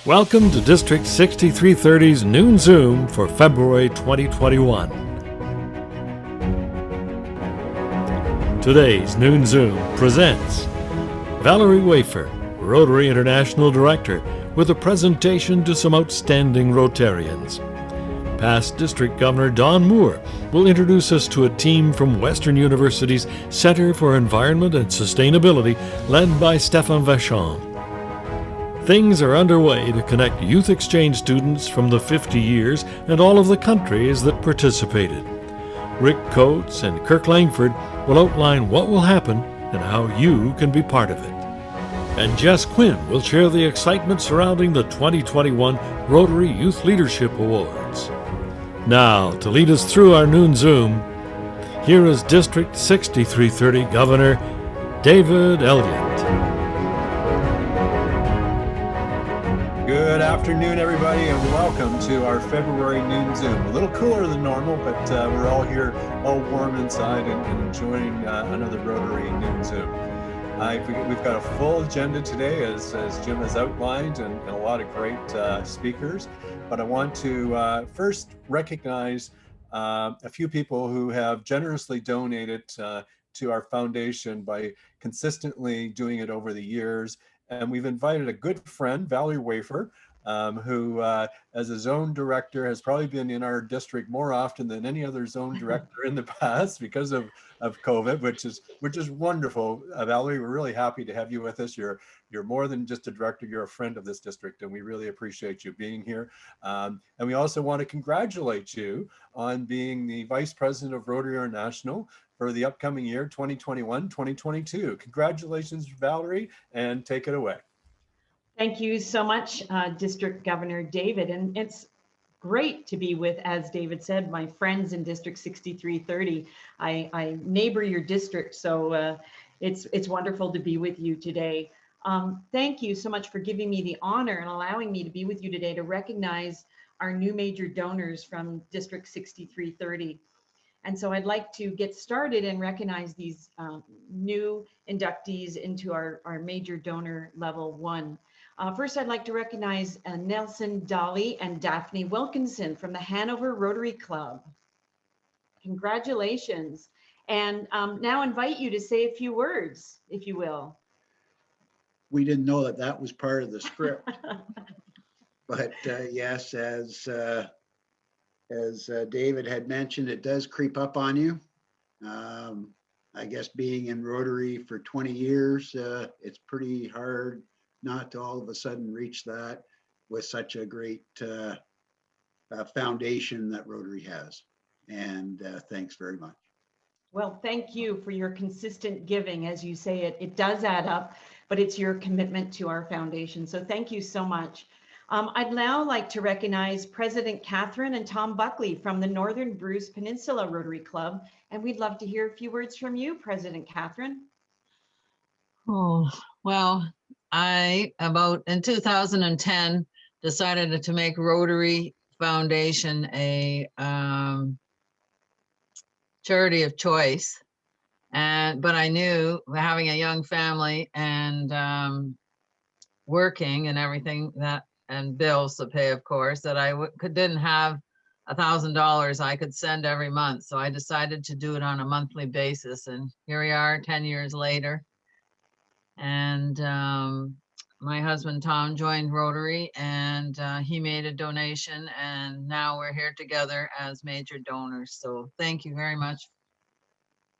Welcome to District 6330's Noon Zoom for February 2021. Today's Noon Zoom presents Valarie Wafer, Rotary International Director, with a presentation to some outstanding Rotarians. Past District Governor Don Moore will introduce us to a team from Western University's Center for Environment and Sustainability, led by Stefan Vachon. Things are underway to connect youth exchange students from the 50 years and all of the countries that participated. Rick Coates and Kirk Langford will outline what will happen and how you can be part of it. And Jess Quinn will share the excitement surrounding the 2021 Rotary Youth Leadership Awards. Now, to lead us through our noon Zoom, here is District 6330 Governor David Elliott. Good afternoon, everybody, and welcome to our February Noon Zoom. A little cooler than normal, but we're all here, all warm inside and enjoying another Rotary Noon Zoom. We've got a full agenda today, as Jim has outlined, and a lot of great speakers. But I want to first recognize a few people who have generously donated to our foundation by consistently doing it over the years. And we've invited a good friend, Valarie Wafer, who, as a zone director, has probably been in our district more often than any other zone director in the past because of COVID, which is wonderful. Valarie, we're really happy to have you with us. You're more than just a director; you're a friend of this district, and we really appreciate you being here. And we also want to congratulate you on being the Vice President of Rotary International for the upcoming year, 2021-2022. Congratulations, Valarie, and take it away. Thank you so much, District Governor David. And it's great to be with, as David said, my friends in District 6330. I neighbor your district, so it's wonderful to be with you today. Thank you so much for giving me the honor and allowing me to be with you today to recognize our new major donors from District 6330. And so I'd like to get started and recognize these new inductees into our major donor level 1. First, I'd like to recognize Nelson Dolly and Daphne Wilkinson from the Hanover Rotary Club. Congratulations. And now invite you to say a few words, if you will. We didn't know that was part of the script. But yes, as David had mentioned, it does creep up on you. I guess being in Rotary for 20 years, it's pretty hard not to all of a sudden reach that with such a great foundation that Rotary has. And thanks very much. Well, thank you for your consistent giving. As you say, it does add up, but it's your commitment to our foundation. So thank you so much. I'd now like to recognize President Catherine and Tom Buckley from the Northern Bruce Peninsula Rotary Club. And we'd love to hear a few words from you, President Catherine. Oh, well, in 2010, decided to make Rotary Foundation a charity of choice. But I knew, having a young family and working and everything, and bills to pay, of course, that I didn't have $1,000 I could send every month. So I decided to do it on a monthly basis. And here we are 10 years later. And my husband, Tom, joined Rotary, and he made a donation. And now we're here together as major donors. So thank you very much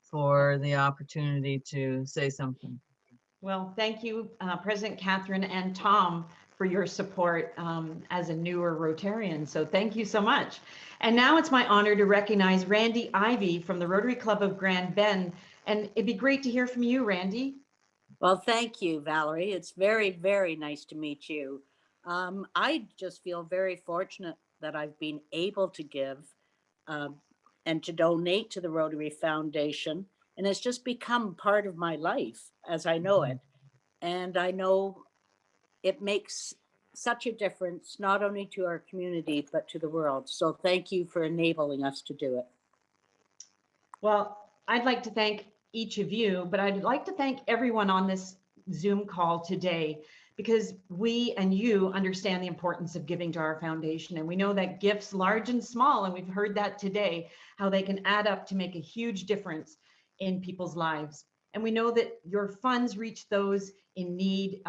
for the opportunity to say something. Well, thank you, President Catherine and Tom, for your support as a newer Rotarian. So thank you so much. And now it's my honor to recognize Randy Ivy from the Rotary Club of Grand Bend. And it'd be great to hear from you, Randy. Well, thank you, Valarie. It's very, very nice to meet you. I just feel very fortunate that I've been able to give and to donate to the Rotary Foundation. And it's just become part of my life as I know it. And I know it makes such a difference, not only to our community, but to the world. So thank you for enabling us to do it. Well, I'd like to thank each of you, but I'd like to thank everyone on this Zoom call today, because we and you understand the importance of giving to our foundation. And we know that gifts, large and small, and we've heard that today, how they can add up to make a huge difference in people's lives. And we know that your funds reach those in need.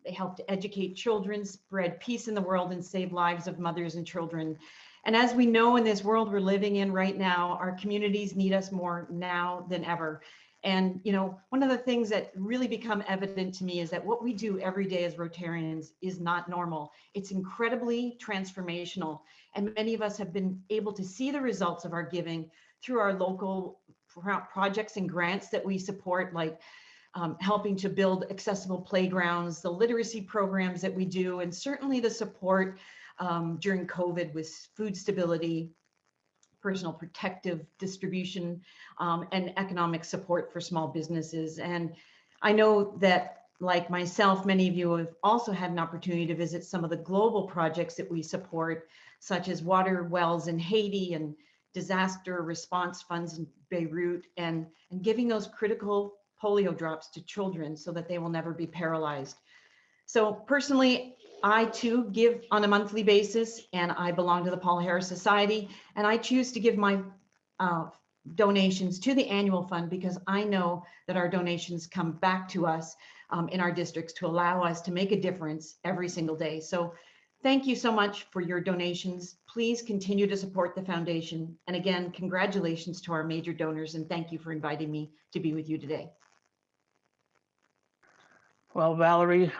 They help to educate children, spread peace in the world, and save lives of mothers and children. And as we know, in this world we're living in right now, our communities need us more now than ever. And, you know, one of the things that really become evident to me is that what we do every day as Rotarians is not normal. It's incredibly transformational. And many of us have been able to see the results of our giving through our local projects and grants that we support, like helping to build accessible playgrounds, the literacy programs that we do, and certainly the support during COVID with food stability, personal protective distribution, and economic support for small businesses. And I know that, like myself, many of you have also had an opportunity to visit some of the global projects that we support, such as water wells in Haiti and disaster response funds in Beirut, and giving those critical polio drops to children so that they will never be paralyzed. So personally, I too give on a monthly basis, and I belong to the Paul Harris Society, and I choose to give my donations to the annual fund because I know that our donations come back to us in our districts to allow us to make a difference every single day. So thank you so much for your donations. Please continue to support the foundation. And again, congratulations to our major donors, and thank you for inviting me to be with you today. Well, Valarie,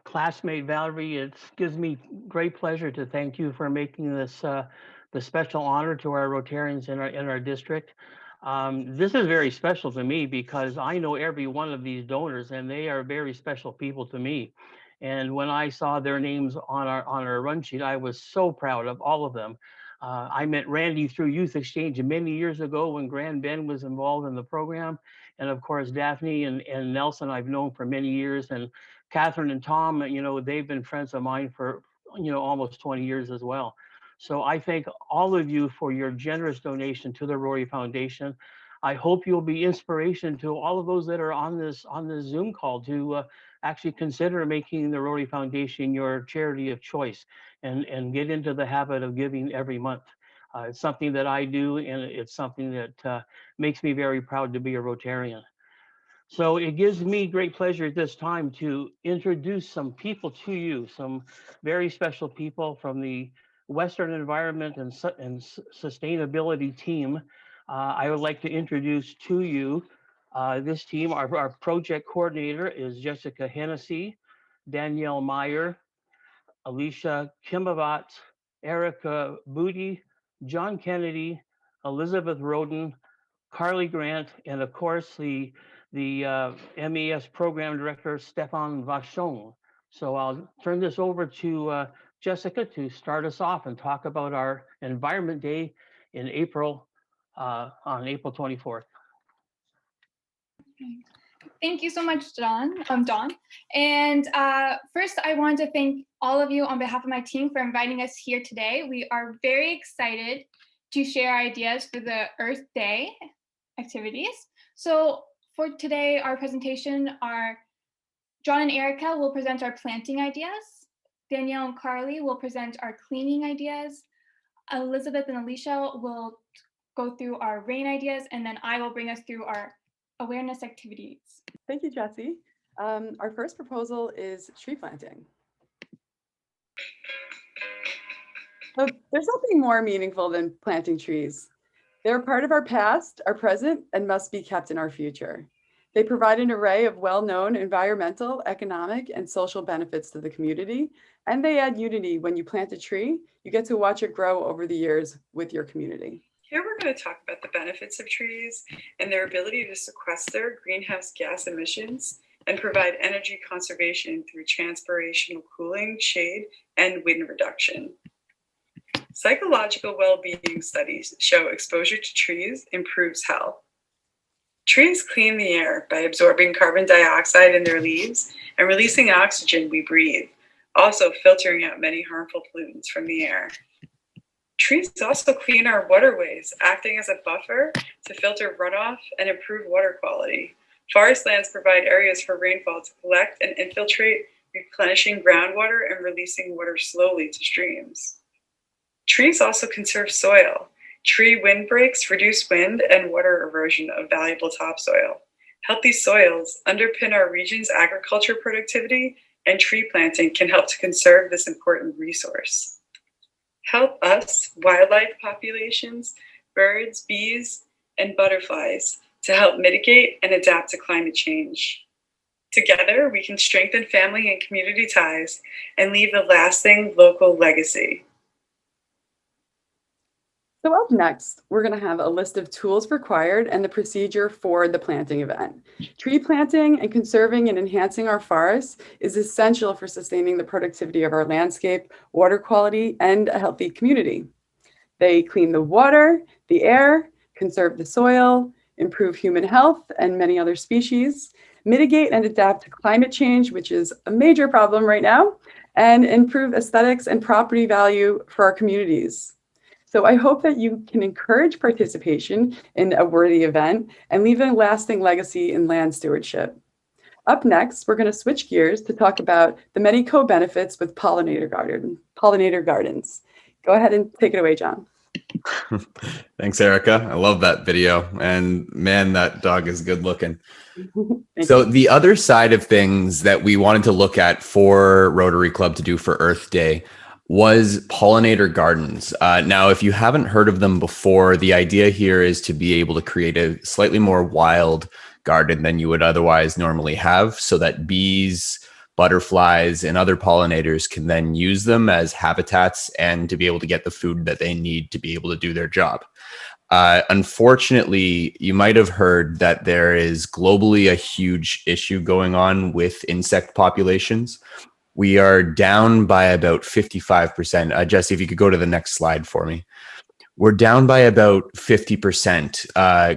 classmate Valarie, it gives me great pleasure to thank you for making this the special honor to our Rotarians in our district. This is very special to me because I know every one of these donors, and they are very special people to me. And when I saw their names on our run sheet, I was so proud of all of them. I met Randy through Youth Exchange many years ago when Grand Ben was involved in the program. And of course, Daphne and Nelson, I've known for many years. And Catherine and Tom, you know, they've been friends of mine for, you know, almost 20 years as well. So I thank all of you for your generous donation to the Rotary Foundation. I hope you'll be inspiration to all of those that are on this Zoom call to actually consider making the Rotary Foundation your charity of choice and get into the habit of giving every month. It's something that I do, and it's something that makes me very proud to be a Rotarian. So it gives me great pleasure at this time to introduce some people to you, some very special people from the Western Environment and Sustainability team. I would like to introduce to you this team. Our project coordinator is Jessica Hennessy, Danielle Meyer, Alicia Kimavat, Erica Booty, John Kennedy, Elizabeth Roden, Carly Grant, and of course the MES program director, Stefan Vachon. So I'll turn this over to Jessica to start us off and talk about our Environment Day in April, on April 24th. Thank you so much, Dawn. And first, I want to thank all of you on behalf of my team for inviting us here today. We are very excited to share ideas for the Earth Day activities. So for today, our presentation are John and Erica will present our planting ideas. Danielle and Carly will present our cleaning ideas. Elizabeth and Alicia will go through our rain ideas, and then I will bring us through our awareness activities. Thank you, Jessie. Our first proposal is tree planting. So there's nothing more meaningful than planting trees. They're part of our past, our present, and must be kept in our future. They provide an array of well-known environmental, economic, and social benefits to the community, and they add unity. When you plant a tree, you get to watch it grow over the years with your community. Here we're going to talk about the benefits of trees and their ability to sequester greenhouse gas emissions and provide energy conservation through transpirational cooling, shade, and wind reduction. Psychological well-being studies show exposure to trees improves health. Trees clean the air by absorbing carbon dioxide in their leaves and releasing oxygen we breathe, also filtering out many harmful pollutants from the air. Trees also clean our waterways, acting as a buffer to filter runoff and improve water quality. Forest lands provide areas for rainfall to collect and infiltrate replenishing groundwater and releasing water slowly to streams. Trees also conserve soil. Tree windbreaks reduce wind and water erosion of valuable topsoil. Healthy soils underpin our region's agriculture productivity, and tree planting can help to conserve this important resource. Help us, wildlife populations, birds, bees, and butterflies, to help mitigate and adapt to climate change. Together, we can strengthen family and community ties and leave a lasting local legacy. So up next, we're going to have a list of tools required and the procedure for the planting event. Tree planting and conserving and enhancing our forests is essential for sustaining the productivity of our landscape, water quality, and a healthy community. They clean the water, the air, conserve the soil, improve human health and many other species, mitigate and adapt to climate change, which is a major problem right now, and improve aesthetics and property value for our communities. So I hope that you can encourage participation in a worthy event and leave a lasting legacy in land stewardship. Up next, we're going to switch gears to talk about the many co-benefits with pollinator gardens. Go ahead and take it away, John. Thanks, Erica. I love that video. And man, that dog is good looking. So the other side of things that we wanted to look at for Rotary Club to do for Earth Day was pollinator gardens. Now, if you haven't heard of them before, the idea here is to be able to create a slightly more wild garden than you would otherwise normally have, so that bees, butterflies, and other pollinators can then use them as habitats and to be able to get the food that they need to be able to do their job. Unfortunately, you might have heard that there is globally a huge issue going on with insect populations. We are down by about 55%. Jesse, if you could go to the next slide for me. We're down by about 50%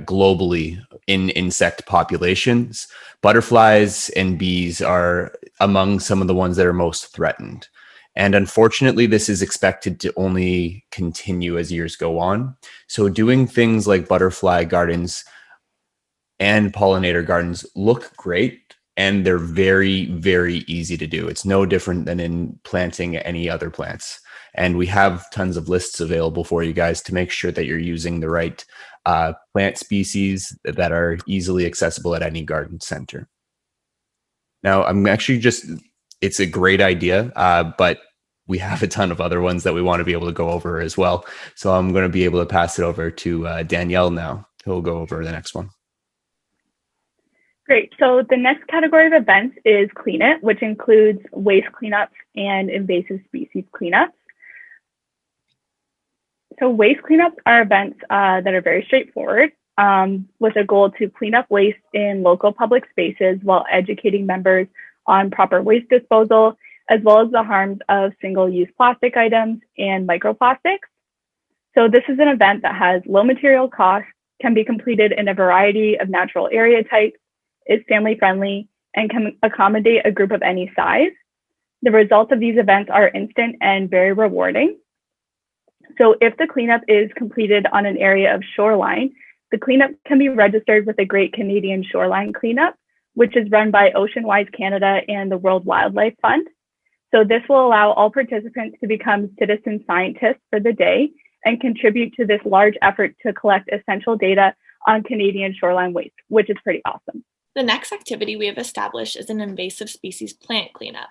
globally in insect populations. Butterflies and bees are among some of the ones that are most threatened. And unfortunately, this is expected to only continue as years go on. So doing things like butterfly gardens and pollinator gardens look great. And they're very, very easy to do. It's no different than in planting any other plants. And we have tons of lists available for you guys to make sure that you're using the right plant species that are easily accessible at any garden center. Now, I'm actually it's a great idea, but we have a ton of other ones that we want to be able to go over as well. So I'm going to be able to pass it over to Danielle now, who will go over the next one. Great. So the next category of events is Clean It, which includes waste cleanups and invasive species cleanups. So waste cleanups are events that are very straightforward, with a goal to clean up waste in local public spaces while educating members on proper waste disposal, as well as the harms of single-use plastic items and microplastics. So this is an event that has low material cost, can be completed in a variety of natural area types, is family friendly, and can accommodate a group of any size. The results of these events are instant and very rewarding. So if the cleanup is completed on an area of shoreline, the cleanup can be registered with the Great Canadian Shoreline Cleanup, which is run by Oceanwise Canada and the World Wildlife Fund. So this will allow all participants to become citizen scientists for the day and contribute to this large effort to collect essential data on Canadian shoreline waste, which is pretty awesome. The next activity we have established is an invasive species plant cleanup.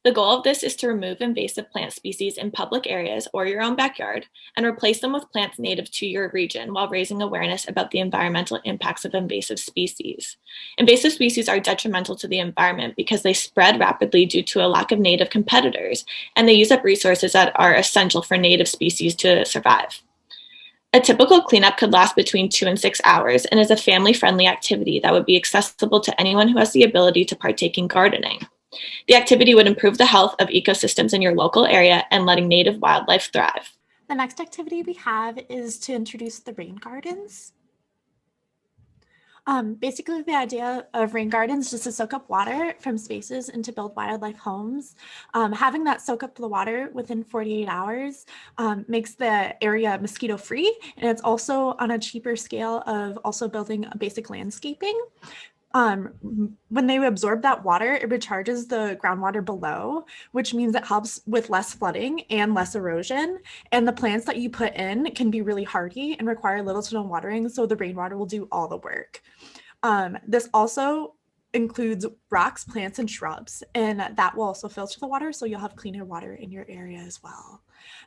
The goal of this is to remove invasive plant species in public areas or your own backyard and replace them with plants native to your region while raising awareness about the environmental impacts of invasive species. Invasive species are detrimental to the environment because they spread rapidly due to a lack of native competitors, and they use up resources that are essential for native species to survive. A typical cleanup could last between 2 and 6 hours and is a family-friendly activity that would be accessible to anyone who has the ability to partake in gardening. The activity would improve the health of ecosystems in your local area and letting native wildlife thrive. The next activity we have is to introduce the rain gardens. Basically, the idea of rain gardens is to soak up water from spaces and to build wildlife homes. Having that soak up the water within 48 hours makes the area mosquito-free, and it's also on a cheaper scale of also building a basic landscaping. When they absorb that water, it recharges the groundwater below, which means it helps with less flooding and less erosion. And the plants that you put in can be really hardy and require little to no watering, so the rainwater will do all the work. This also includes rocks, plants, and shrubs, and that will also filter the water, so you'll have cleaner water in your area as well.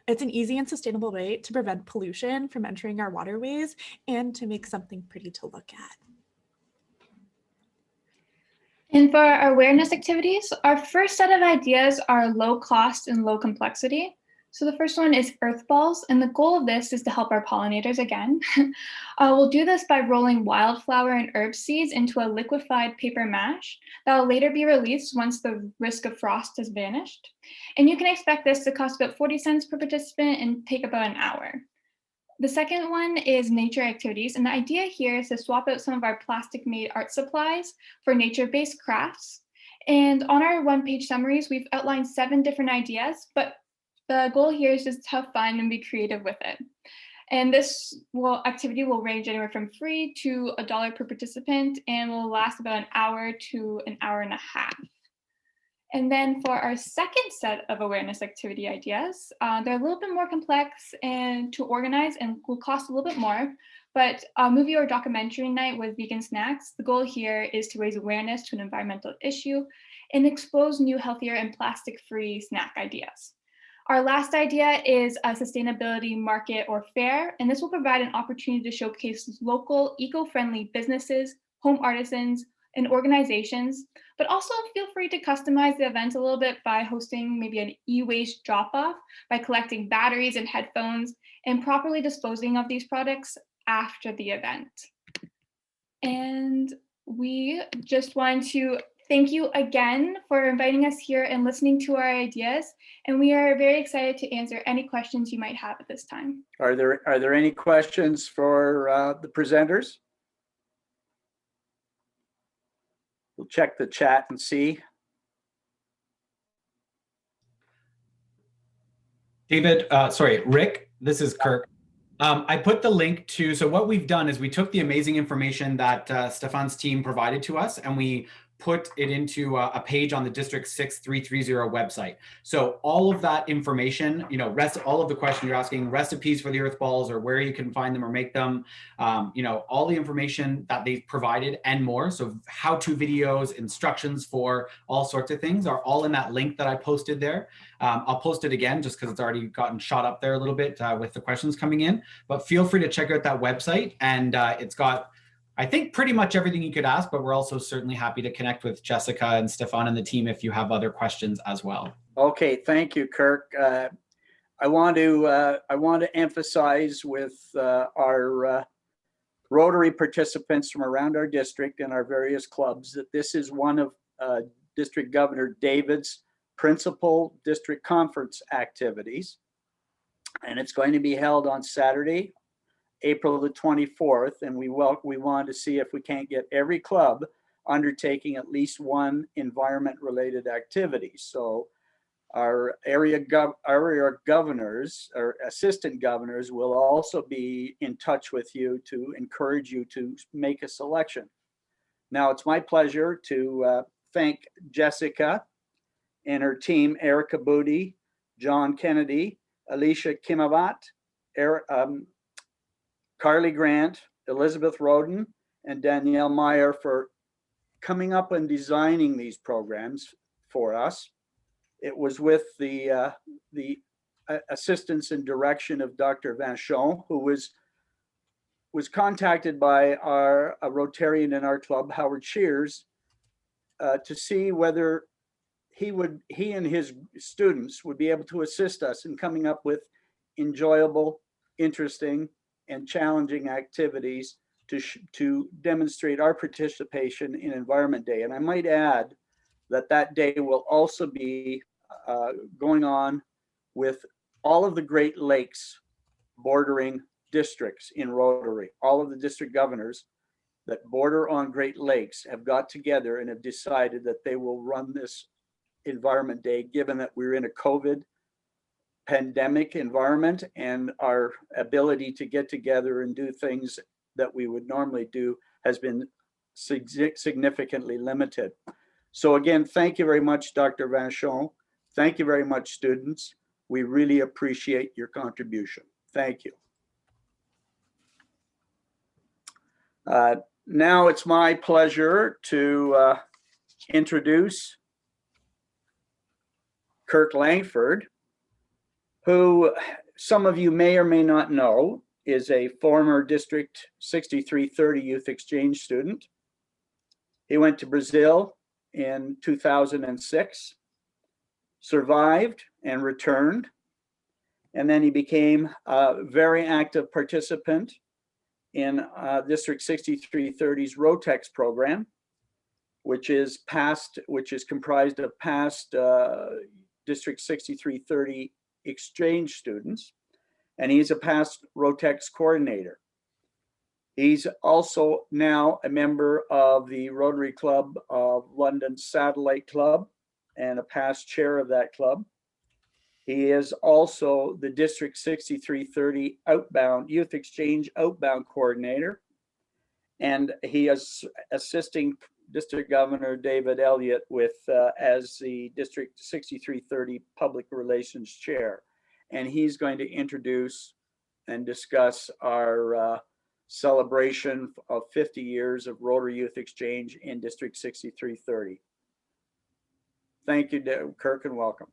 It's an easy and sustainable way to prevent pollution from entering our waterways and to make something pretty to look at. And for our awareness activities, our first set of ideas are low cost and low complexity. So the first one is earth balls, and the goal of this is to help our pollinators again. We'll do this by rolling wildflower and herb seeds into a liquefied paper mash that will later be released once the risk of frost has vanished. And you can expect this to cost about 40 cents per participant and take about an hour. The second one is nature activities, and the idea here is to swap out some of our plastic-made art supplies for nature-based crafts. And on our one-page summaries, we've outlined 7 different ideas, but the goal here is just to have fun and be creative with it. And this activity will range anywhere from free to $1 per participant and will last about an hour to an hour and a half. And then for our second set of awareness activity ideas, they're a little bit more complex and to organize and will cost a little bit more, but a movie or documentary night with vegan snacks, the goal here is to raise awareness to an environmental issue and expose new, healthier, and plastic-free snack ideas. Our last idea is a sustainability market or fair, and this will provide an opportunity to showcase local eco-friendly businesses, home artisans, and organizations, but also feel free to customize the event a little bit by hosting maybe an e-waste drop-off by collecting batteries and headphones and properly disposing of these products after the event. And we just want to thank you again for inviting us here and listening to our ideas. And we are very excited to answer any questions you might have at this time. Are there any questions for the presenters? We'll check the chat and see. David, Rick, this is Kirk. I put the link to, so what we've done is we took the amazing information that Stefan's team provided to us and we put it into a page on the District 6330 website. So all of that information, all of the questions you're asking, recipes for the earth balls or where you can find them or make them, all the information that they've provided and more. So how-to videos, instructions for all sorts of things are all in that link that I posted there. I'll post it again just because it's already gotten shot up there a little bit with the questions coming in, but feel free to check out that website and it's got, I think, pretty much everything you could ask, but we're also certainly happy to connect with Jessica and Stefan and the team if you have other questions as well. Okay, thank you, Kirk. I want to emphasize with our Rotary participants from around our district and our various clubs that this is one of District Governor David's principal district conference activities, and it's going to be held on Saturday, April the 24th, and we want to see if we can't get every club undertaking at least one environment-related activity. So our area governors or assistant governors will also be in touch with you to encourage you to make a selection. Now it's my pleasure to thank Jessica and her team, Erica Booty, John Kennedy, Alicia Kimavat, Carly Grant, Elizabeth Roden, and Danielle Meyer for coming up and designing these programs for us. It was with the assistance and direction of Dr. Vanchon, who was contacted by a Rotarian in our club, Howard Shears, to see whether he and his students would be able to assist us in coming up with enjoyable, interesting, and challenging activities to demonstrate our participation in Environment Day. And I might add that day will also be going on with all of the Great Lakes bordering districts in Rotary. All of the district governors that border on Great Lakes have got together and have decided that they will run this Environment Day, given that we're in a COVID pandemic environment and our ability to get together and do things that we would normally do has been significantly limited. So again, thank you very much, Dr. Vachon. Thank you very much, students. We really appreciate your contribution. Thank you. Now it's my pleasure to introduce Kirk Langford, who some of you may or may not know is a former District 6330 Youth Exchange student. He went to Brazil in 2006, survived and returned, and then he became a very active participant in District 6330's ROTEX program, which is comprised of past District 6330 exchange students, and he's a past ROTEX coordinator. He's also now a member of the Rotary Club of London Satellite Club and a past chair of that club. He is also the District 6330 outbound Youth Exchange outbound coordinator, and he is assisting District Governor David Elliott with as the District 6330 Public Relations Chair. And he's going to introduce and discuss our celebration of 50 years of Rotary Youth Exchange in District 6330. Thank you, Kirk, and welcome.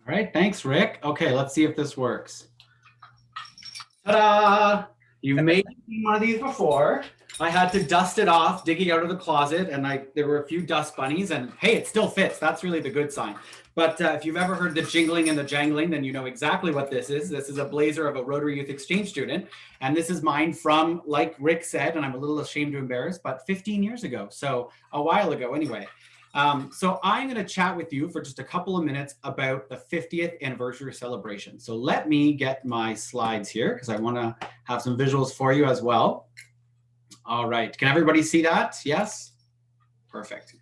All right, thanks, Rick. Okay, let's see if this works. Ta-da! You've maybe seen one of these before. I had to dust it off, digging out of the closet, and there were a few dust bunnies, and hey, it still fits. That's really the good sign. But if you've ever heard the jingling and the jangling, then you know exactly what this is. This is a blazer of a Rotary Youth Exchange student, and this is mine from, like Rick said, and I'm a little ashamed to embarrass, but 15 years ago, so a while ago anyway. So I'm going to chat with you for just a couple of minutes about the 50th anniversary celebration. So let me get my slides here because I want to have some visuals for you as well. All right, can everybody see that? Yes? Perfect.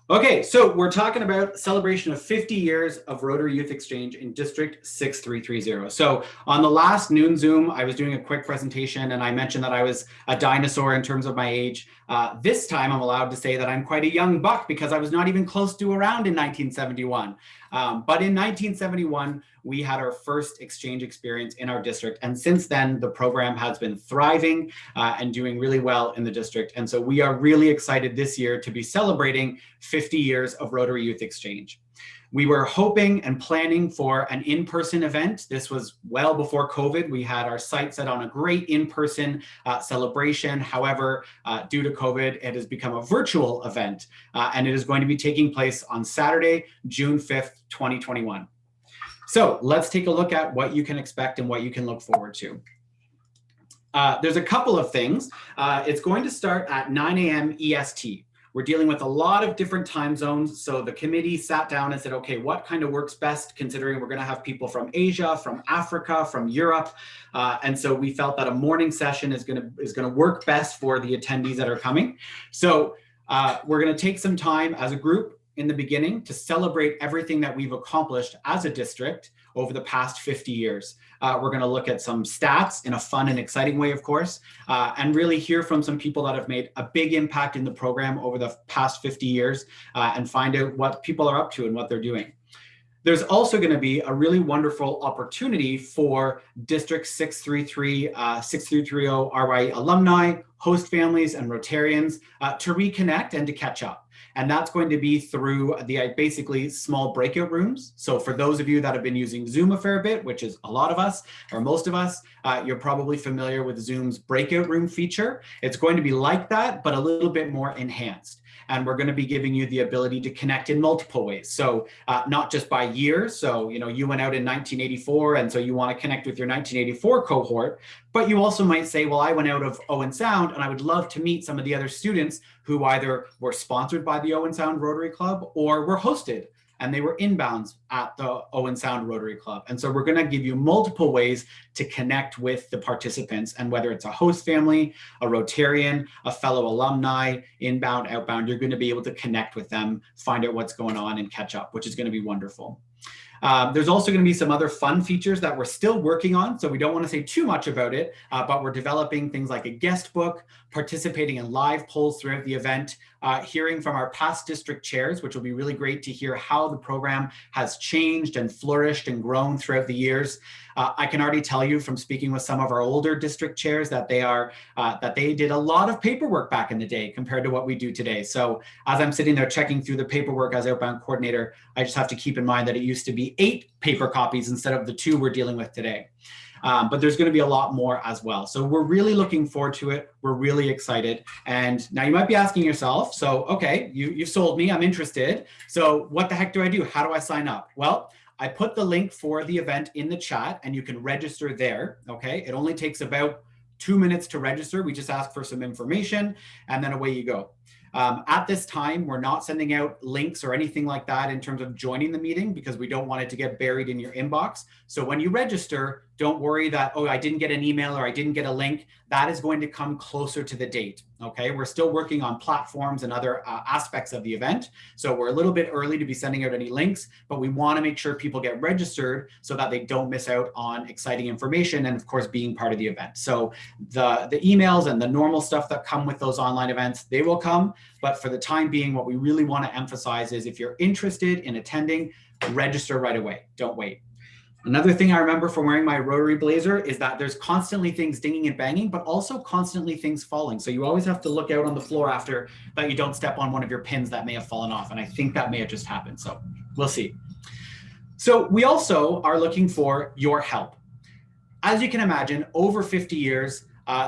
Okay, so we're talking about celebration of 50 years of Rotary Youth Exchange in District 6330. So on the last noon Zoom, I was doing a quick presentation and I mentioned that I was a dinosaur in terms of my age. This time I'm allowed to say that I'm quite a young buck because I was not even close to around in 1971. But in 1971, we had our first exchange experience in our district. And since then, the program has been thriving and doing really well in the district. And so we are really excited this year to be celebrating 50 years of Rotary Youth Exchange. We were hoping and planning for an in-person event. This was well before COVID. We had our sights set on a great in-person celebration. However, due to COVID, it has become a virtual event, and it is going to be taking place on Saturday, June 5th, 2021. So let's take a look at what you can expect and what you can look forward to. There's a couple of things. It's going to start at 9 a.m. EST. We're dealing with a lot of different time zones. So the committee sat down and said, okay, what kind of works best considering we're going to have people from Asia, from Africa, from Europe. And so we felt that a morning session is going to work best for the attendees that are coming. So we're going to take some time as a group in the beginning to celebrate everything that we've accomplished as a district over the past 50 years. We're going to look at some stats in a fun and exciting way, of course, and really hear from some people that have made a big impact in the program over the past 50 years and find out what people are up to and what they're doing. There's also going to be a really wonderful opportunity for District 633, 6330 RYLA alumni, host families, and Rotarians to reconnect and to catch up. And that's going to be through the basically small breakout rooms. So for those of you that have been using Zoom a fair bit, which is a lot of us or most of us, you're probably familiar with Zoom's breakout room feature. It's going to be like that, but a little bit more enhanced. And we're going to be giving you the ability to connect in multiple ways. So not just by years. So, you went out in 1984, and so you want to connect with your 1984 cohort, but you also might say, well, I went out of Owen Sound and I would love to meet some of the other students who either were sponsored by the Owen Sound Rotary Club or were hosted and they were inbounds at the Owen Sound Rotary Club. And so we're going to give you multiple ways to connect with the participants, and whether it's a host family, a Rotarian, a fellow alumni, inbound, outbound, you're going to be able to connect with them, find out what's going on and catch up, which is going to be wonderful. There's also going to be some other fun features that we're still working on, so we don't want to say too much about it, but we're developing things like a guest book, participating in live polls throughout the event, hearing from our past district chairs, which will be really great to hear how the program has changed and flourished and grown throughout the years. I can already tell you from speaking with some of our older district chairs that they did a lot of paperwork back in the day compared to what we do today. So as I'm sitting there checking through the paperwork as outbound coordinator, I just have to keep in mind that it used to be 8 paper copies instead of the 2 we're dealing with today. But there's going to be a lot more as well. So we're really looking forward to it. We're really excited. And now you might be asking yourself, so, okay, you've sold me, I'm interested. So what the heck do I do? How do I sign up? Well, I put the link for the event in the chat and you can register there, okay? It only takes about 2 minutes to register. We just ask for some information and then away you go. At this time, we're not sending out links or anything like that in terms of joining the meeting because we don't want it to get buried in your inbox. So when you register, don't worry that, oh, I didn't get an email or I didn't get a link. That is going to come closer to the date, okay? We're still working on platforms and other aspects of the event. So we're a little bit early to be sending out any links, but we want to make sure people get registered so that they don't miss out on exciting information and of course being part of the event. So the emails and the normal stuff that come with those online events, they will come. But for the time being, what we really want to emphasize is if you're interested in attending, register right away. Don't wait. Another thing I remember from wearing my Rotary blazer is that there's constantly things dinging and banging, but also constantly things falling. So you always have to look out on the floor after that you don't step on one of your pins that may have fallen off. And I think that may have just happened. So we'll see. So we also are looking for your help. As you can imagine, over 50 years,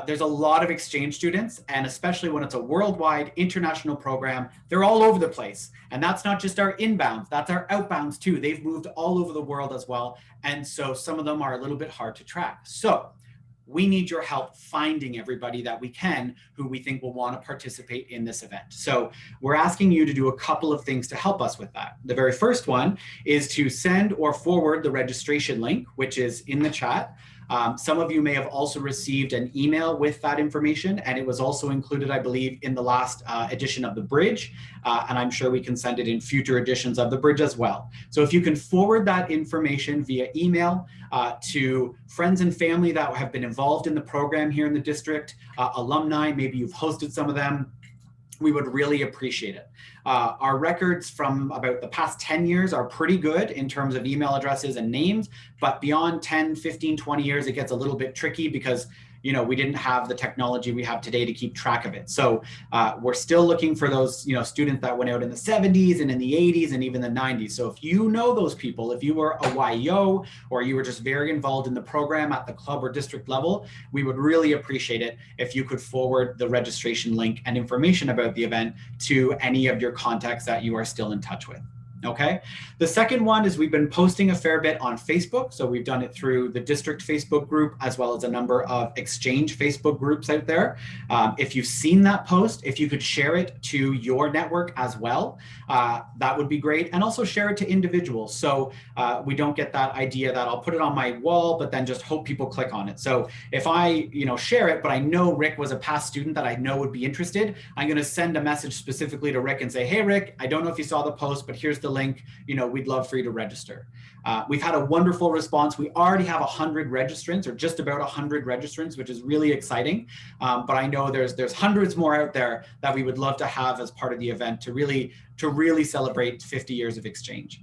there's a lot of exchange students, and especially when it's a worldwide international program, they're all over the place. And that's not just our inbounds, that's our outbounds too. They've moved all over the world as well. And so some of them are a little bit hard to track. So we need your help finding everybody that we can who we think will want to participate in this event. So we're asking you to do a couple of things to help us with that. The very first one is to send or forward the registration link, which is in the chat. Some of you may have also received an email with that information, and it was also included, I believe, in the last edition of the Bridge, and I'm sure we can send it in future editions of the Bridge as well. So if you can forward that information via email to friends and family that have been involved in the program here in the district, alumni, maybe you've hosted some of them, we would really appreciate it. Our records from about the past 10 years are pretty good in terms of email addresses and names, but beyond 10, 15, 20 years, it gets a little bit tricky because we didn't have the technology we have today to keep track of it. So we're still looking for those, students that went out in the 70s and in the 80s and even the 90s. So if you know those people, if you were a YEO or you were just very involved in the program at the club or district level, we would really appreciate it if you could forward the registration link and information about the event to any of your contacts that you are still in touch with. Okay. The second one is we've been posting a fair bit on Facebook. So we've done it through the district Facebook group, as well as a number of exchange Facebook groups out there. If you've seen that post, if you could share it to your network as well, that would be great. And also share it to individuals. So we don't get that idea that I'll put it on my wall, but then just hope people click on it. So if I, share it, but I know Rick was a past student that I know would be interested, I'm going to send a message specifically to Rick and say, hey, Rick, I don't know if you saw the post, but here's the link, we'd love for you to register. We've had a wonderful response. We already have 100 registrants, or just about 100 registrants, which is really exciting. But I know there's hundreds more out there that we would love to have as part of the event to really celebrate 50 years of exchange.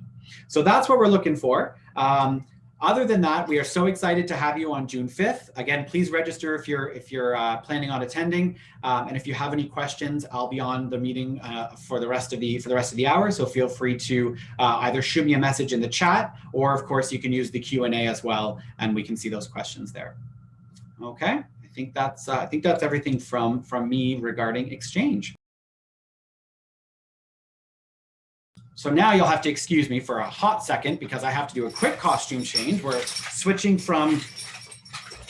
So that's what we're looking for. Other than that, we are so excited to have you on June 5th. Again, please register if you're planning on attending. And if you have any questions, I'll be on the meeting for the rest of the hour. So feel free to either shoot me a message in the chat, or of course you can use the Q&A as well, and we can see those questions there. Okay, I think that's everything from me regarding exchange. So now you'll have to excuse me for a hot second because I have to do a quick costume change. We're switching from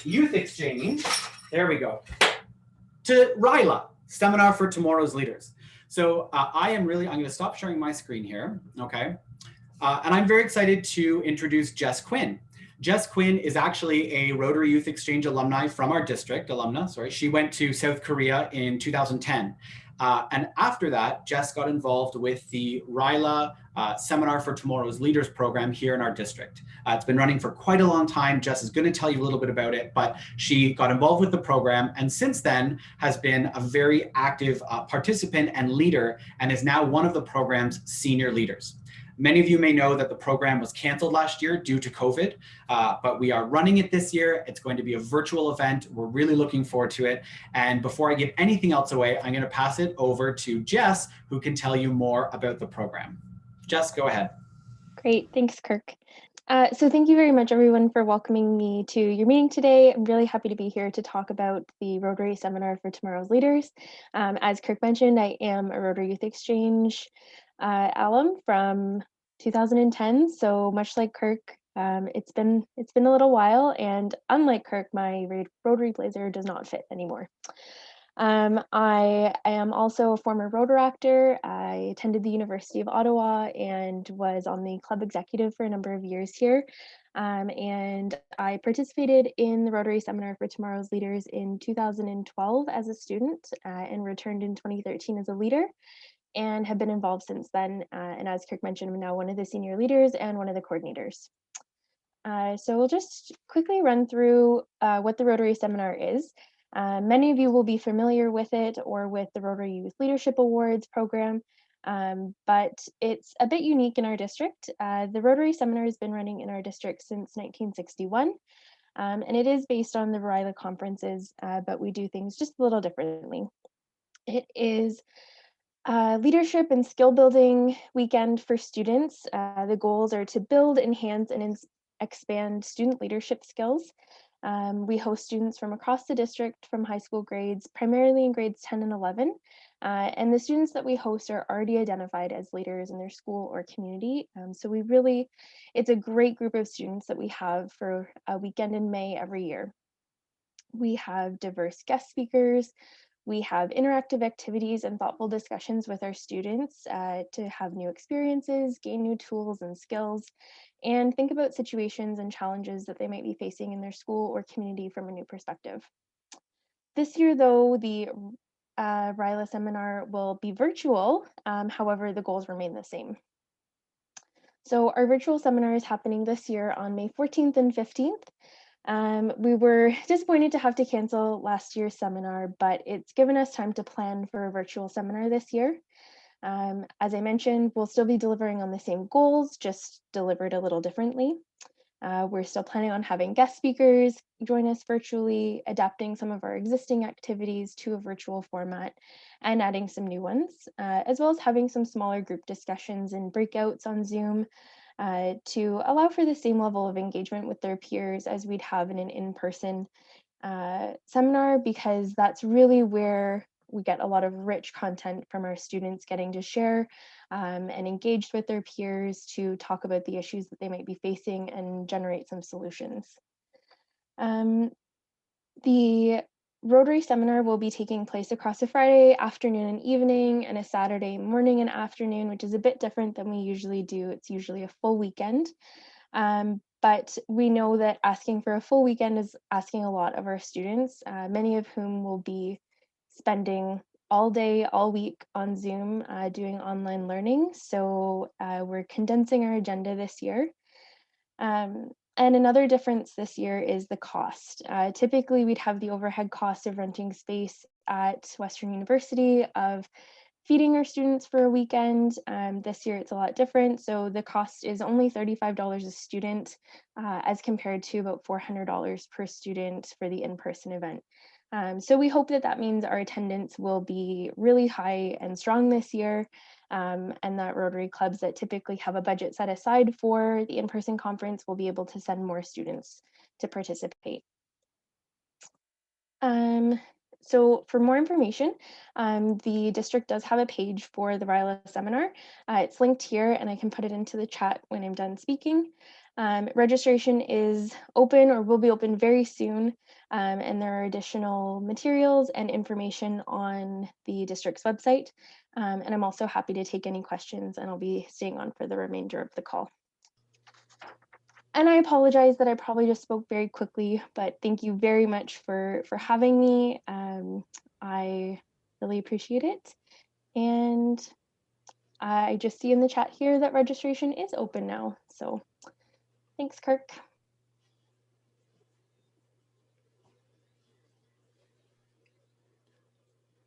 youth exchange, there we go, to RYLA, Seminar for Tomorrow's Leaders. So I'm going to stop sharing my screen here, okay? And I'm very excited to introduce Jess Quinn. Jess Quinn is actually a Rotary Youth Exchange alumni from our district, She went to South Korea in 2010. And after that, Jess got involved with the RYLA Seminar for Tomorrow's Leaders program here in our district. It's been running for quite a long time. Jess is going to tell you a little bit about it, but she got involved with the program and since then has been a very active participant and leader and is now one of the program's senior leaders. Many of you may know that the program was canceled last year due to COVID, but we are running it this year. It's going to be a virtual event. We're really looking forward to it. And before I give anything else away, I'm going to pass it over to Jess, who can tell you more about the program. Jess, go ahead. Great, thanks, Kirk. So thank you very much, everyone, for welcoming me to your meeting today. I'm really happy to be here to talk about the Rotary Seminar for Tomorrow's Leaders. As Kirk mentioned, I am a Rotary Youth Exchange alum from 2010. So much like Kirk, it's been a little while, and unlike Kirk, my Rotary blazer does not fit anymore. I am also a former Rotaractor. I attended the University of Ottawa and was on the club executive for a number of years here. And I participated in the Rotary Seminar for Tomorrow's Leaders in 2012 as a student and returned in 2013 as a leader and have been involved since then. And as Kirk mentioned, I'm now one of the senior leaders and one of the coordinators. So we'll just quickly run through what the Rotary Seminar is. Many of you will be familiar with it or with the Rotary Youth Leadership Awards program, but it's a bit unique in our district. The Rotary Seminar has been running in our district since 1961, and it is based on the RYLA conferences, but we do things just a little differently. It is leadership and skill building weekend for students. The goals are to build, enhance, and expand student leadership skills. We host students from across the district from high school grades, primarily in grades 10 and 11. And the students that we host are already identified as leaders in their school or community. So it's a great group of students that we have for a weekend in May every year. We have diverse guest speakers. We have interactive activities and thoughtful discussions with our students to have new experiences, gain new tools and skills, and think about situations and challenges that they might be facing in their school or community from a new perspective. This year, though, the RYLA seminar will be virtual. However, the goals remain the same. So our virtual seminar is happening this year on May 14th and 15th. We were disappointed to have to cancel last year's seminar, but it's given us time to plan for a virtual seminar this year. As I mentioned, we'll still be delivering on the same goals, just delivered a little differently. We're still planning on having guest speakers join us virtually, adapting some of our existing activities to a virtual format and adding some new ones, as well as having some smaller group discussions and breakouts on Zoom to allow for the same level of engagement with their peers as we'd have in an in-person seminar, because that's really where we get a lot of rich content from our students getting to share and engage with their peers to talk about the issues that they might be facing and generate some solutions. The Rotary seminar will be taking place across a Friday afternoon and evening and a Saturday morning and afternoon, which is a bit different than we usually do. It's usually a full weekend. But we know that asking for a full weekend is asking a lot of our students, many of whom will be spending all day, all week on Zoom doing online learning. So we're condensing our agenda this year. And another difference this year is the cost. Typically, we'd have the overhead cost of renting space at Western University, of feeding our students for a weekend. This year, it's a lot different. So the cost is only $35 a student as compared to about $400 per student for the in-person event. So we hope that that means our attendance will be really high and strong this year, and that Rotary clubs that typically have a budget set aside for the in-person conference will be able to send more students to participate. So for more information, the district does have a page for the RYLA seminar. It's linked here, and I can put it into the chat when I'm done speaking. Registration is open or will be open very soon, and there are additional materials and information on the district's website. And I'm also happy to take any questions, and I'll be staying on for the remainder of the call. And I apologize that I probably just spoke very quickly, but thank you very much for having me. I really appreciate it. And I just see in the chat here that registration is open now. So thanks, Kirk.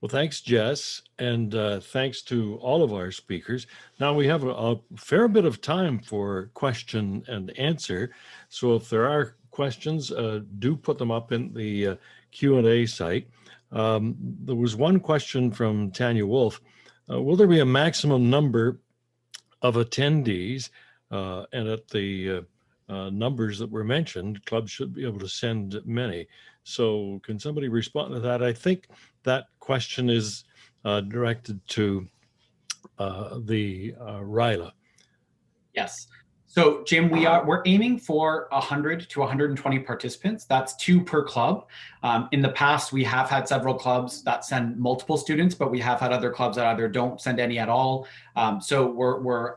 Well, thanks, Jess, and thanks to all of our speakers. Now we have a fair bit of time for question and answer. So if there are questions, do put them up in the Q&A site. There was one question from Tanya Wolf. Will there be a maximum number of attendees? And at the numbers that were mentioned, clubs should be able to send many. So can somebody respond to that? I think that question is directed to the RYLA. Yes. So Jim, we're aiming for 100 to 120 participants. That's 2 per club. In the past, we have had several clubs that send multiple students, but we have had other clubs that either don't send any at all. So we're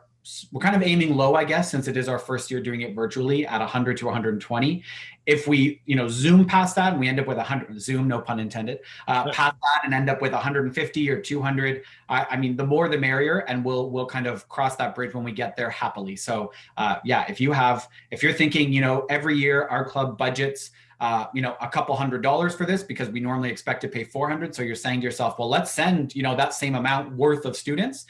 kind of aiming low, I guess, since it is our first year doing it virtually at 100 to 120. If we, zoom past that and we end up with 100, zoom, no pun intended, past that and end up with 150 or 200, I mean, the more the merrier, and we'll kind of cross that bridge when we get there happily. So yeah, if you're thinking, every year our club budgets, a couple $100 for this because we normally expect to pay 400. So you're saying to yourself, well, let's send, that same amount worth of students,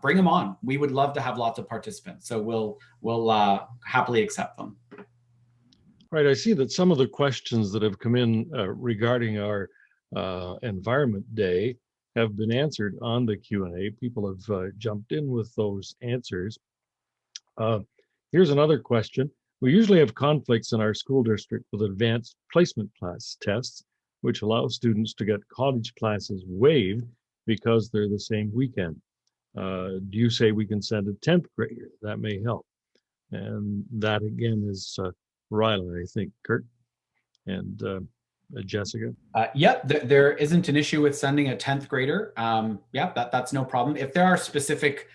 bring them on. We would love to have lots of participants. So we'll happily accept them. Right. I see that some of the questions that have come in regarding our Environment Day have been answered on the Q&A. People have jumped in with those answers. Here's another question. We usually have conflicts in our school district with advanced placement class tests, which allow students to get college classes waived because they're the same weekend. Do you say we can send a 10th grader? That may help. And that again is RYLA, I think, Kurt and Jessica. Yep, there isn't an issue with sending a 10th grader. Yeah, that's no problem. If there are specific,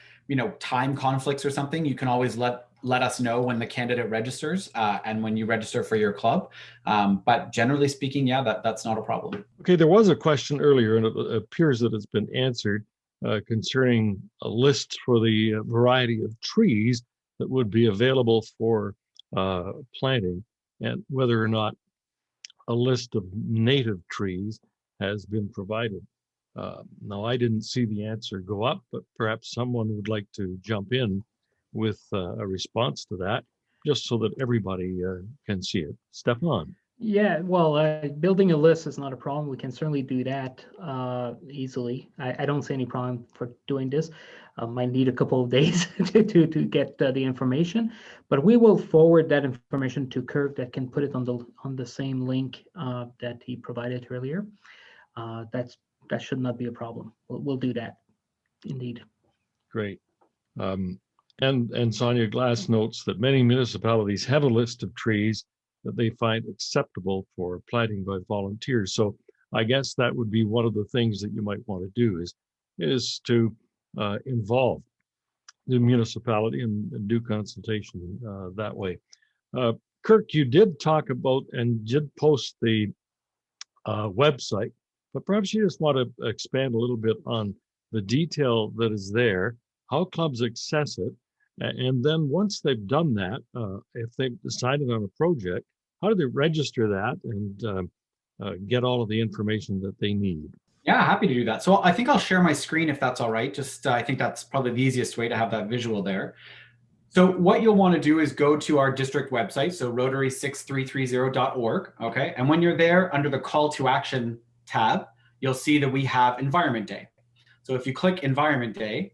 time conflicts or something, you can always let us know when the candidate registers and when you register for your club. But generally speaking, yeah, that's not a problem. Okay, there was a question earlier, and it appears that it's been answered concerning a list for the variety of trees that would be available for planting, and whether or not a list of native trees has been provided. Now, I didn't see the answer go up, but perhaps someone would like to jump in with a response to that, just so that everybody can see it. Stefan. Yeah, well, building a list is not a problem. We can certainly do that easily. I don't see any problem for doing this. Might need a couple of days to get the information, but we will forward that information to Kirk that can put it on the same link that he provided earlier. That should not be a problem. We'll do that, indeed. Great. And Sonia Glass notes that many municipalities have a list of trees that they find acceptable for planting by volunteers. So I guess that would be one of the things that you might want to do is to involve the municipality and do consultation that way. Kirk, you did talk about and did post the website, but perhaps you just want to expand a little bit on the detail that is there, how clubs access it, and then once they've done that, if they've decided on a project, how do they register that and get all of the information that they need? Yeah, happy to do that. So I think I'll share my screen if that's all right. Just I think that's probably the easiest way to have that visual there. So what you'll want to do is go to our district website, so rotary6330.org, okay? And when you're there under the call to action tab, you'll see that we have Environment Day. So if you click Environment Day,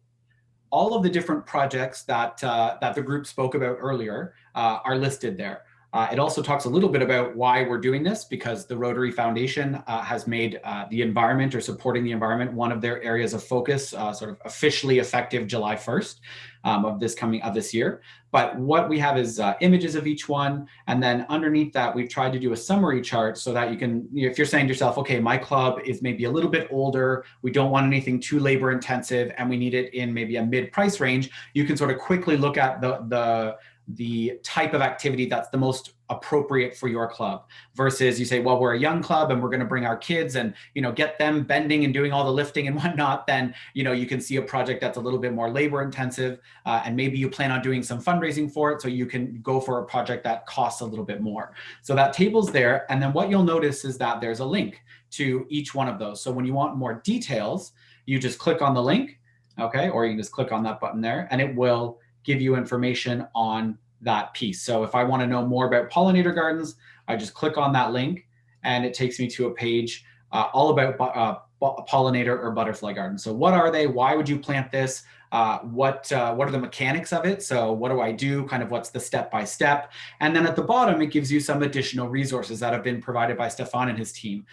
all of the different projects that the group spoke about earlier are listed there. It also talks a little bit about why we're doing this, because the Rotary Foundation has made the environment or supporting the environment one of their areas of focus, sort of officially effective July 1st of this year. But what we have is images of each one. And then underneath that, we've tried to do a summary chart so that you can, if you're saying to yourself, okay, my club is maybe a little bit older, we don't want anything too labor intensive, and we need it in maybe a mid price range, you can sort of quickly look at the the type of activity that's the most appropriate for your club, versus you say, well, we're a young club and we're going to bring our kids and, you know, get them bending and doing all the lifting and whatnot. Then, you know, you can see a project that's a little bit more labor intensive, and maybe you plan on doing some fundraising for it. So you can go for a project that costs a little bit more. So that table's there. And then what you'll notice is that there's a link to each one of those. So when you want more details, you just click on the link, okay? Or you can just click on that button there and it will give you information on that piece. So if I want to know more about pollinator gardens, I just click on that link and it takes me to a page all about pollinator or butterfly gardens. So what are they? Why would you plant this? What are the mechanics of it? So what do I do? Kind of what's the step-by-step? And then at the bottom, it gives you some additional resources that have been provided by Stefan and his team.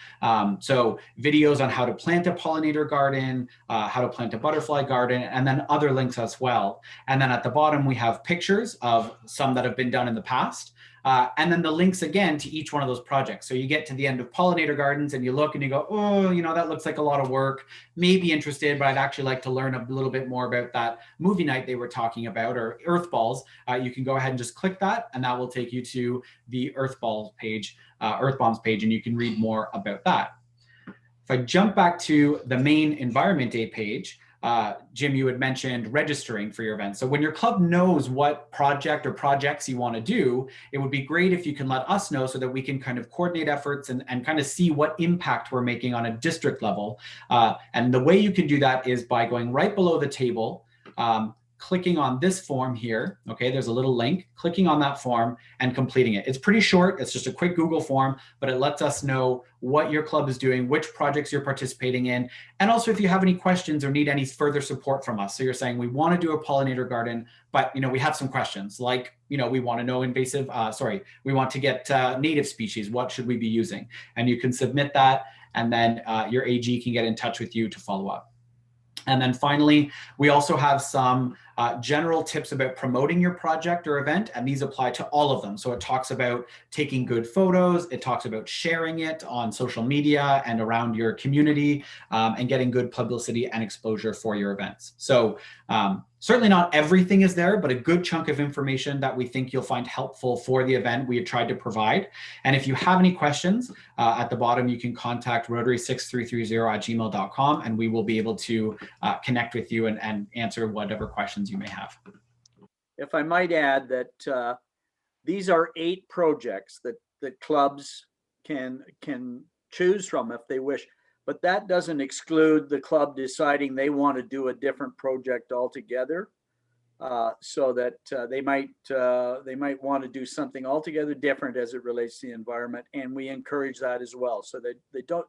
So videos on how to plant a pollinator garden, how to plant a butterfly garden, and then other links as well. And then at the bottom, we have pictures of some that have been done in the past. And then the links again to each one of those projects. So you get to the end of pollinator gardens and you look and you go, oh, you know, that looks like a lot of work. Maybe interested, but I'd actually like to learn a little bit more about that movie night they were talking about, or earth balls. You can go ahead and just click that and that will take you to the earth bombs page, and you can read more about that. If I jump back to the main Environment Day page, Jim, you had mentioned registering for your event. So when your club knows what project or projects you want to do, it would be great if you can let us know so that we can kind of coordinate efforts and kind of see what impact we're making on a district level. And the way you can do that is by going right below the table, clicking on this form here. Okay, there's a little link, clicking on that form and completing it. It's pretty short. It's just a quick Google form, but it lets us know what your club is doing, which projects you're participating in, and also if you have any questions or need any further support from us. So you're saying, we want to do a pollinator garden, but you know, we have some questions like, you know, we want to know we want to get native species. What should we be using? And you can submit that, and then your AG can get in touch with you to follow up. And then finally, we also have some general tips about promoting your project or event, and these apply to all of them. So it talks about taking good photos, it talks about sharing it on social media and around your community, and getting good publicity and exposure for your events. So certainly not everything is there, but a good chunk of information that we think you'll find helpful for the event we have tried to provide. And if you have any questions, at the bottom, you can contact rotary6330@gmail.com, and we will be able to connect with you and answer whatever questions you may have. If I might add that these are 8 projects that clubs can choose from if they wish, but that doesn't exclude the club deciding they want to do a different project altogether. So that they might want to do something altogether different as it relates to the environment, and we encourage that as well. So that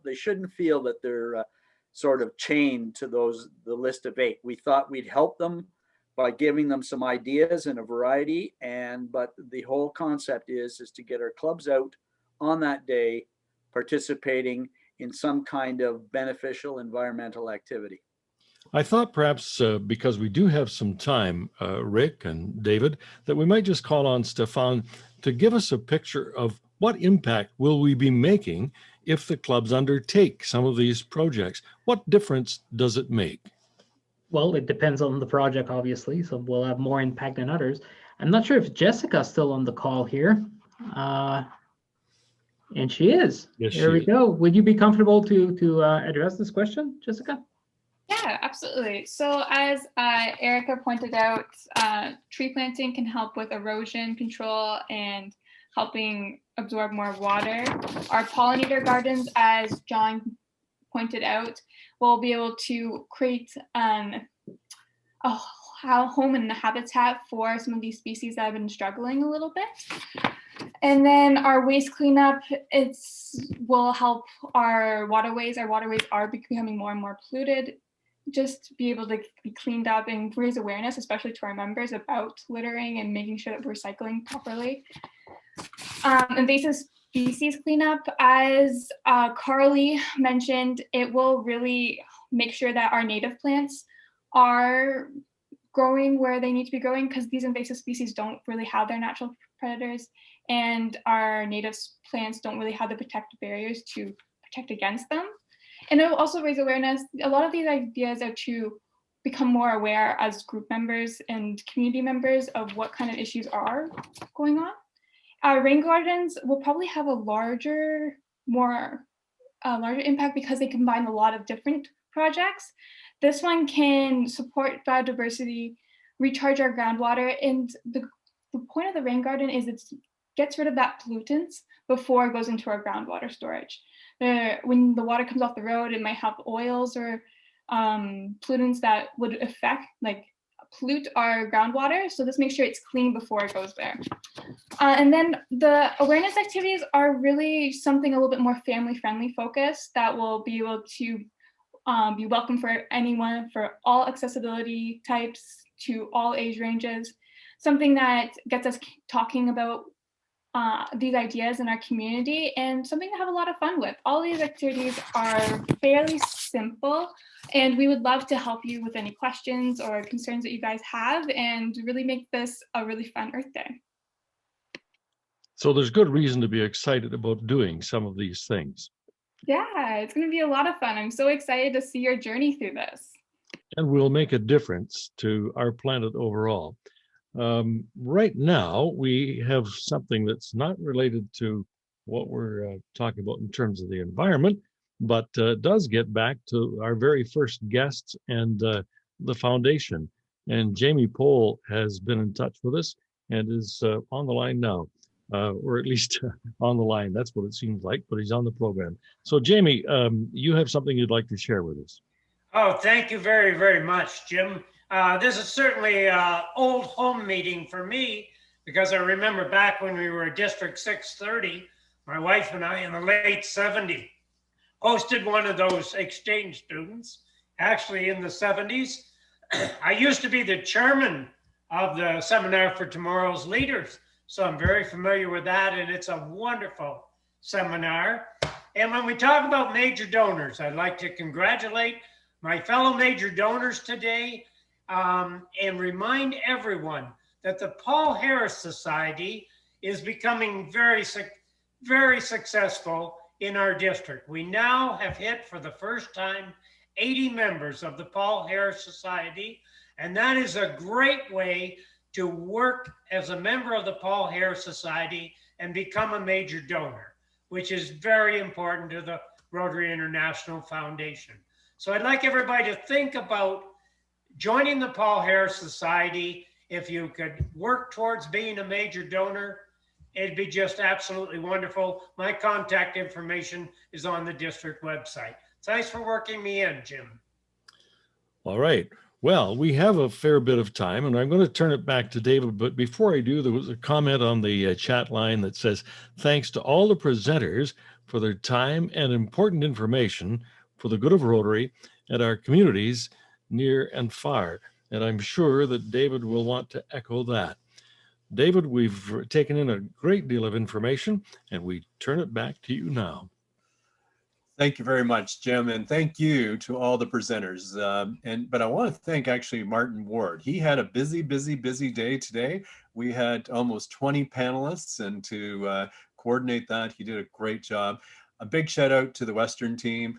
they shouldn't feel that they're sort of chained to the list of 8. We thought we'd help them by giving them some ideas and a variety, but the whole concept is to get our clubs out on that day participating in some kind of beneficial environmental activity. I thought perhaps because we do have some time, Rick and David, that we might just call on Stefan to give us a picture of what impact will we be making if the clubs undertake some of these projects. What difference does it make? Well, it depends on the project, obviously, so we'll have more impact than others. I'm not sure if Jessica's still on the call here. And she is. Yes, there we go. Would you be comfortable to address this question, Jessica? Yeah, absolutely. So as Erica pointed out, tree planting can help with erosion control and helping absorb more water. Our pollinator gardens, as John pointed out, will be able to create a home and a habitat for some of these species that have been struggling a little bit. And then our waste cleanup, will help our waterways. Our waterways are becoming more and more polluted. Just be able to be cleaned up and raise awareness, especially to our members, about littering and making sure that we're recycling properly. Invasive species cleanup, as Carly mentioned, it will really make sure that our native plants are growing where they need to be growing, because these invasive species don't really have their natural predators, and our native plants don't really have the protective barriers to protect against them. And it will also raise awareness. A lot of these ideas are to become more aware as group members and community members of what kind of issues are going on. Rain gardens will probably have a larger impact because they combine a lot of different projects. This one can support biodiversity, recharge our groundwater, and the point of the rain garden is it gets rid of that pollutants before it goes into our groundwater storage. When the water comes off the road, it might have oils or pollutants that would pollute our groundwater. So this makes sure it's clean before it goes there. And then the awareness activities are really something a little bit more family-friendly focused that will be able to be welcome for anyone, for all accessibility types to all age ranges. Something that gets us talking about these ideas in our community and something to have a lot of fun with. All these activities are fairly simple, and we would love to help you with any questions or concerns that you guys have and really make this a really fun Earth Day. So there's good reason to be excited about doing some of these things. Yeah, it's going to be a lot of fun. I'm so excited to see your journey through this. And we'll make a difference to our planet overall. Right now, we have something that's not related to what we're talking about in terms of the environment, but does get back to our very first guests and the foundation. And Jamie Pohl has been in touch with us and is on the line now, or at least on the line. That's what it seems like, but he's on the program. So Jamie, you have something you'd like to share with us. Oh, thank you very, very much, Jim. This is certainly an old home meeting for me because I remember back when we were District 630, my wife and I in the late 70s hosted one of those exchange students, actually in the 70s. I used to be the chairman of the Seminar for Tomorrow's Leaders, so I'm very familiar with that, and it's a wonderful seminar. And when we talk about major donors, I'd like to congratulate my fellow major donors today and remind everyone that the Paul Harris Society is becoming very successful in our district. We now have hit for the first time 80 members of the Paul Harris Society, and that is a great way to work as a member of the Paul Harris Society and become a major donor, which is very important to the Rotary International Foundation. So I'd like everybody to think about joining the Paul Harris Society. If you could work towards being a major donor, it'd be just absolutely wonderful. My contact information is on the district website. Thanks for working me in, Jim. All right. Well, we have a fair bit of time, and I'm going to turn it back to David. But before I do, there was a comment on the chat line that says, thanks to all the presenters for their time and important information for the good of Rotary and our communities near and far. And I'm sure that David will want to echo that. David, we've taken in a great deal of information, and we turn it back to you now. Thank you very much, Jim, and thank you to all the presenters. But I want to thank actually Martin Ward. He had a busy day today. We had almost 20 panelists, and to coordinate that, he did a great job. A big shout out to the Western team.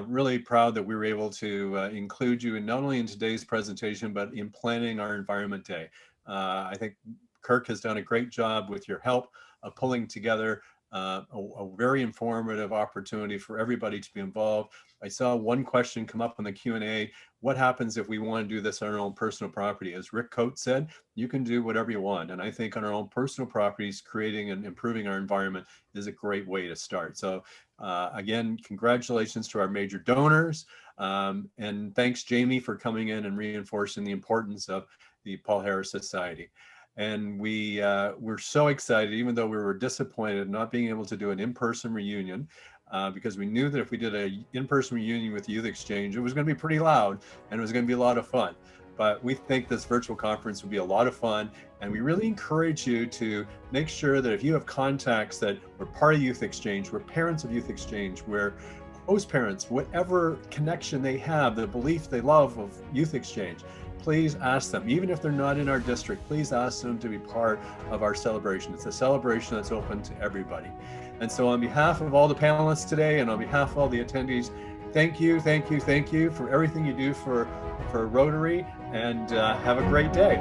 Really proud that we were able to include you in not only in today's presentation, but in planning our Environment Day. I think Kirk has done a great job with your help of pulling together a very informative opportunity for everybody to be involved. I saw one question come up on the Q&A. What happens if we want to do this on our own personal property? As Rick Coates said, you can do whatever you want. And I think on our own personal properties, creating and improving our environment is a great way to start. So again, congratulations to our major donors. And thanks, Jamie, for coming in and reinforcing the importance of the Paul Harris Society. And we're so excited, even though we were disappointed not being able to do an in-person reunion, because we knew that if we did an in-person reunion with Youth Exchange, it was going to be pretty loud and it was going to be a lot of fun. But we think this virtual conference would be a lot of fun. And we really encourage you to make sure that if you have contacts that were part of Youth Exchange, were parents of Youth Exchange, were host parents, whatever connection they have, the belief they love of Youth Exchange, please ask them, even if they're not in our district, please ask them to be part of our celebration. It's a celebration that's open to everybody. And so on behalf of all the panelists today and on behalf of all the attendees, thank you for everything you do for for Rotary, and have a great day.